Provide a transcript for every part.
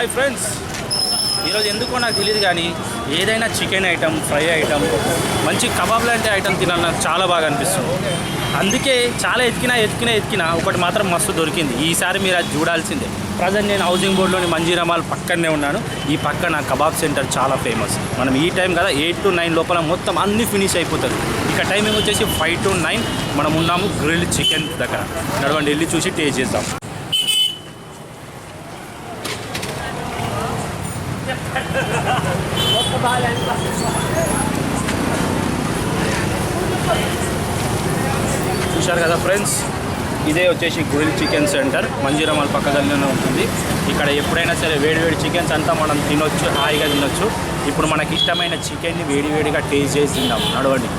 Hi friends, ఈరోజు ఎందుకో నాకు తెలియదు కానీ ఏదైనా చికెన్ ఐటమ్, ఫ్రై ఐటమ్, మంచి కబాబ్ లాంటి ఐటమ్ తినాలని నాకు చాలా బాగా అనిపిస్తుంది. అందుకే చాలా ఎతికినా ఒకటి మాత్రం మస్తు దొరికింది. ఈసారి మీరు అది చూడాల్సిందే. ప్రజెంట్ నేను హౌసింగ్ బోర్డులోని మంజీరా మాల్ పక్కనే ఉన్నాను. ఈ పక్కన కబాబ్ సెంటర్ చాలా ఫేమస్. మనం ఈ టైం కదా 8 to 9 లోపల మొత్తం అన్నీ ఫినిష్ అయిపోతుంది. ఇక టైమింగ్ వచ్చేసి 5 to 9 మనం ఉన్నాము గ్రిల్డ్ చికెన్ దగ్గర. నడవండి, వెళ్ళి చూసి టేస్ట్ చేద్దాం. చూశారు కదా ఫ్రెండ్స్, ఇదే వచ్చేసి grill chicken centre Manjeera mall పక్కదల్లోనే ఉంటుంది. ఇక్కడ ఎప్పుడైనా సరే వేడివేడి చికెన్స్ అంతా మనం తినొచ్చు, హాయిగా తినొచ్చు. ఇప్పుడు మనకి ఇష్టమైన చికెన్ని వేడివేడిగా టేస్ట్ చేసి తిందాం. నడవండి.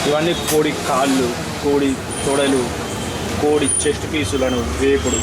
ఇవన్నీ కోడి కాళ్ళు, కోడి తొడలు, కోడి చెస్ట్ పీసులను వేపుడు.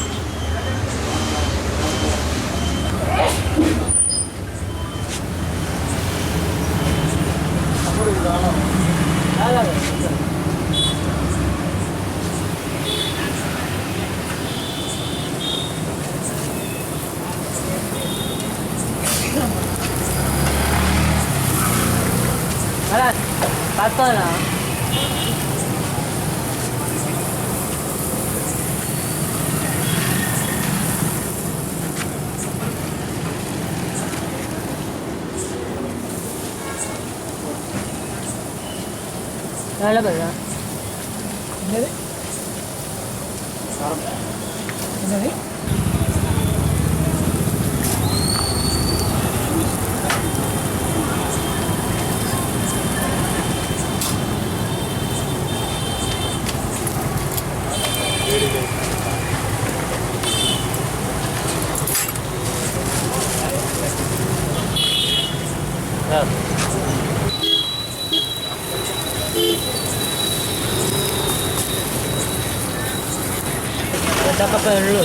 Perlu.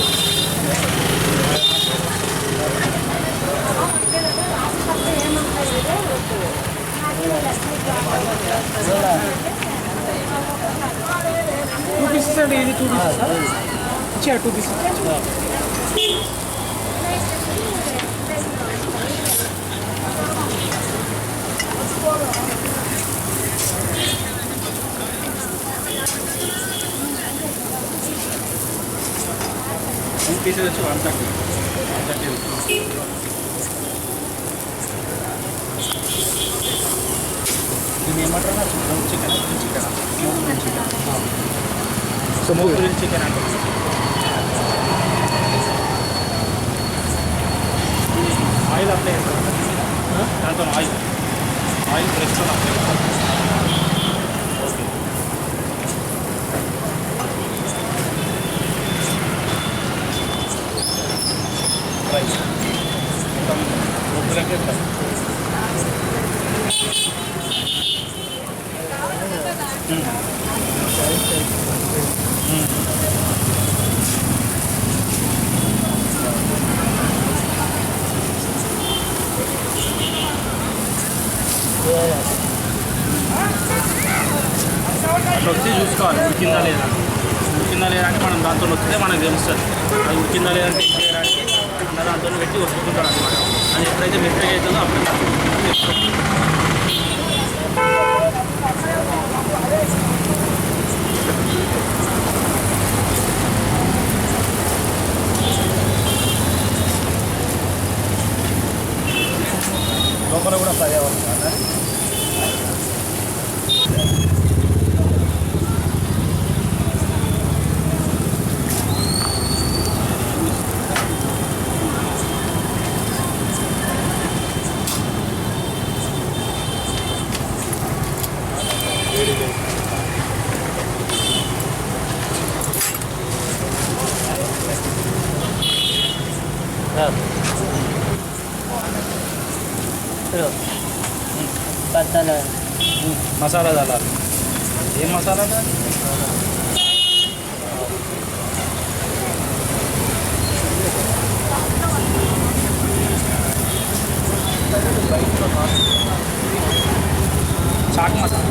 Two pieces are daily, 2 pieces. Chair 2 pieces. Pieces వచ్చి 130. దీన్ని ఏమంటారా? చికెన్ స్మోక్ గ్రిల్ చికెన్ అంటే ఆయిల్ అప్లై చేస్తారు. దాంతో ఆయిల్ ఫ్రెష్తో అప్లై చేస్తారు. ఓకే, రైస్ మొత్తం ముగ్గులకే అట్లా వచ్చి చూసుకోవాలి ఉడికిందా లేదా అంటే మనం దాంతో వస్తే మనకు తెలుస్తుంది. అది ఉడికిందా లేదంటే ఏం చేయడానికి అన్న దాంతో పెట్టి వస్తుంటారు అనమాట. అది ఎప్పుడైతే మెత్తగా అవుతుందో అప్పుడు లోపల కూడా ఫ్రై అవ్వాలి. మసాలా దాల్ ఏం మసాలా చాట్ మసాలా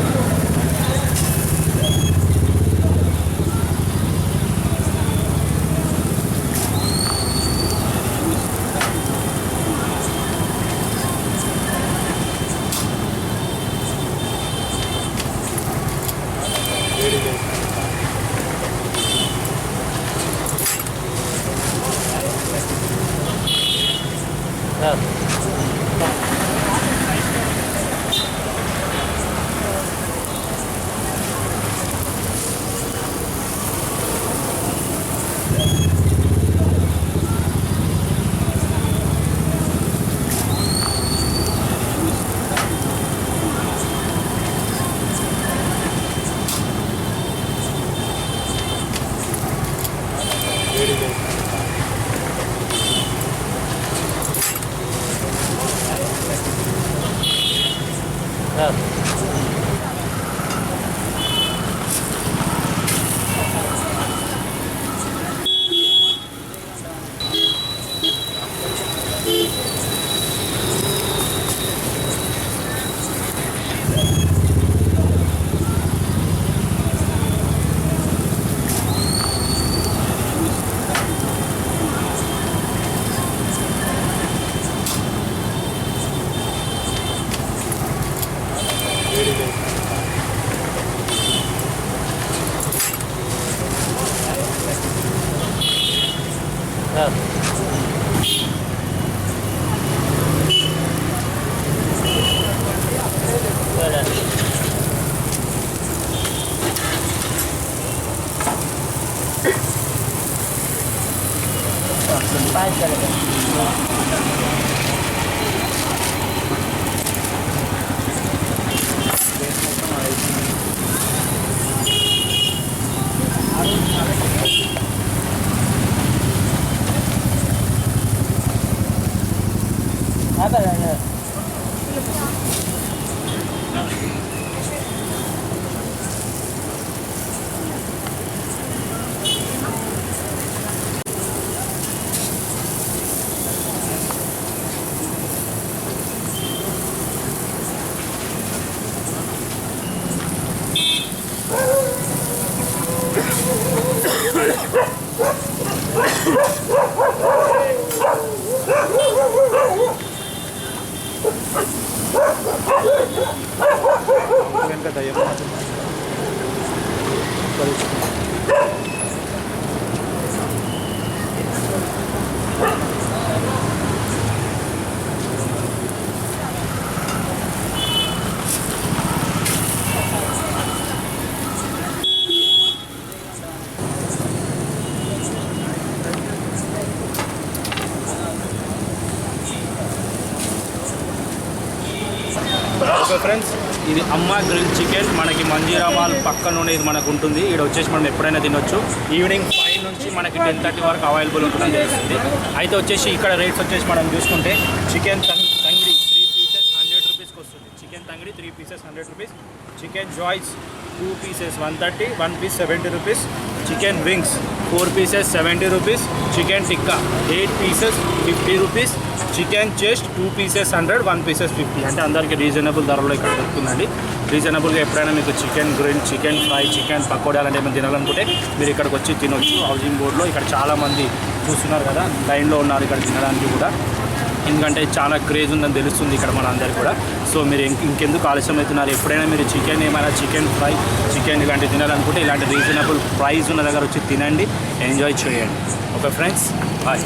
ఓకే ఫ్రెండ్స్, ఇది అమ్మ గ్రిల్ చికెన్. మనకి మంజీరా మాల్ పక్కన ఇది మనకు ఉంటుంది. ఇక్కడ వచ్చేసి మనం ఎప్పుడైనా తినొచ్చు. ఈవినింగ్ 5 నుంచి మనకి 10:30 వరకు అవైలబుల్ ఉంటుందని తెలుస్తుంది. అయితే వచ్చేసి ఇక్కడ రేట్స్ వచ్చేసి మనం చూసుకుంటే చికెన్ తంగిడి 3 పీసెస్ 100 రూపీస్కి వస్తుంది. Chicken tangdi 3 pieces 100 rupees. Chicken జాయ్స్ 2 pieces 130, 1 piece 70 rupees. Chicken wings 4 pieces 70 rupees. Chicken tikka 8 pieces 50 rupees. Chicken chest 2 pieces 100, 1 pieces 50. అంటే అందరికీ రీజనబుల్ ధరలో ఇక్కడ దొరుకుతుందండి. రీజనబుల్గా ఎప్పుడైనా మీకు chicken grill, chicken fry, chicken pakodi అలాంటి ఏమైనా తినాలనుకుంటే మీరు ఇక్కడికి వచ్చి తినొచ్చు. హౌసింగ్ బోర్డులో ఇక్కడ చాలామంది చూస్తున్నారు కదా, లైన్లో ఉన్నారు ఇక్కడ తినడానికి కూడా. ఎందుకంటే చాలా క్రేజ్ ఉందని తెలుస్తుంది ఇక్కడ మన అందరికీ కూడా. సో మీరు ఇంకెందుకు ఆలస్యం అవుతున్నారు? ఎప్పుడైనా మీరు చికెన్ ఏమైనా చికెన్ ఫ్రై, చికెన్ ఇలాంటివి తినాలనుకుంటే ఇలాంటి రీజనబుల్ ప్రైస్ ఉన్న దగ్గర వచ్చి తినండి, ఎంజాయ్ చేయండి. Okay friends, bye.